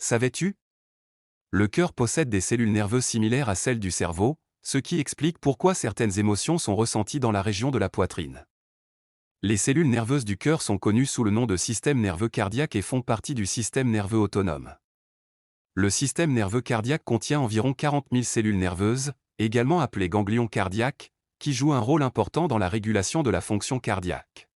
Savais-tu? Le cœur possède des cellules nerveuses similaires à celles du cerveau, ce qui explique pourquoi certaines émotions sont ressenties dans la région de la poitrine. Les cellules nerveuses du cœur sont connues sous le nom de système nerveux cardiaque et font partie du système nerveux autonome. Le système nerveux cardiaque contient environ 40 000 cellules nerveuses, également appelées ganglions cardiaques, qui jouent un rôle important dans la régulation de la fonction cardiaque.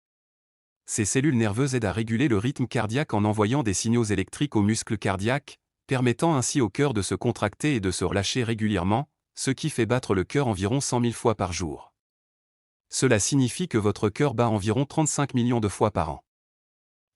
Ces cellules nerveuses aident à réguler le rythme cardiaque en envoyant des signaux électriques aux muscles cardiaques, permettant ainsi au cœur de se contracter et de se relâcher régulièrement, ce qui fait battre le cœur environ 100 000 fois par jour. Cela signifie que votre cœur bat environ 35 millions de fois par an.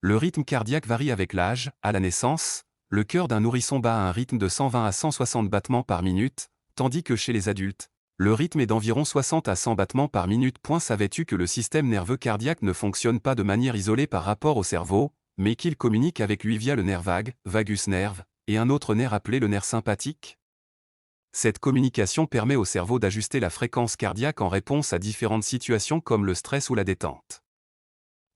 Le rythme cardiaque varie avec l'âge. À la naissance, le cœur d'un nourrisson bat à un rythme de 120 à 160 battements par minute, tandis que chez les adultes, le rythme est d'environ 60 à 100 battements par minute. Savais-tu que le système nerveux cardiaque ne fonctionne pas de manière isolée par rapport au cerveau, mais qu'il communique avec lui via le nerf vague, vagus nerve, et un autre nerf appelé le nerf sympathique? Cette communication permet au cerveau d'ajuster la fréquence cardiaque en réponse à différentes situations comme le stress ou la détente.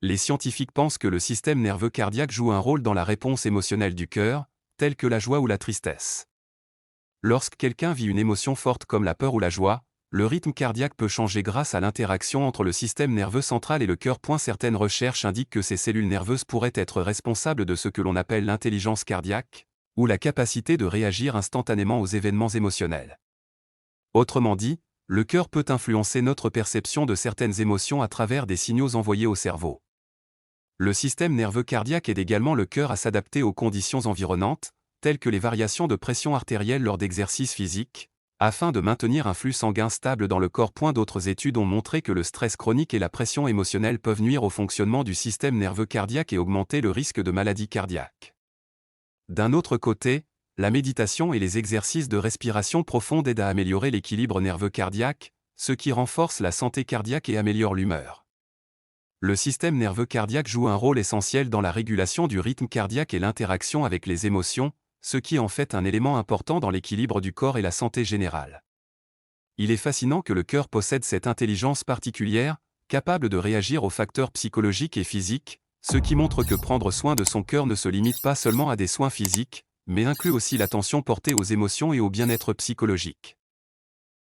Les scientifiques pensent que le système nerveux cardiaque joue un rôle dans la réponse émotionnelle du cœur, telle que la joie ou la tristesse. Lorsque quelqu'un vit une émotion forte comme la peur ou la joie, le rythme cardiaque peut changer grâce à l'interaction entre le système nerveux central et le cœur. Certaines recherches indiquent que ces cellules nerveuses pourraient être responsables de ce que l'on appelle l'intelligence cardiaque, ou la capacité de réagir instantanément aux événements émotionnels. Autrement dit, le cœur peut influencer notre perception de certaines émotions à travers des signaux envoyés au cerveau. Le système nerveux cardiaque aide également le cœur à s'adapter aux conditions environnantes, telles que les variations de pression artérielle lors d'exercices physiques, afin de maintenir un flux sanguin stable dans le corps. D'autres études ont montré que le stress chronique et la pression émotionnelle peuvent nuire au fonctionnement du système nerveux cardiaque et augmenter le risque de maladie cardiaque. D'un autre côté, la méditation et les exercices de respiration profonde aident à améliorer l'équilibre nerveux cardiaque, ce qui renforce la santé cardiaque et améliore l'humeur. Le système nerveux cardiaque joue un rôle essentiel dans la régulation du rythme cardiaque et l'interaction avec les émotions, ce qui en fait un élément important dans l'équilibre du corps et la santé générale. Il est fascinant que le cœur possède cette intelligence particulière, capable de réagir aux facteurs psychologiques et physiques, ce qui montre que prendre soin de son cœur ne se limite pas seulement à des soins physiques, mais inclut aussi l'attention portée aux émotions et au bien-être psychologique.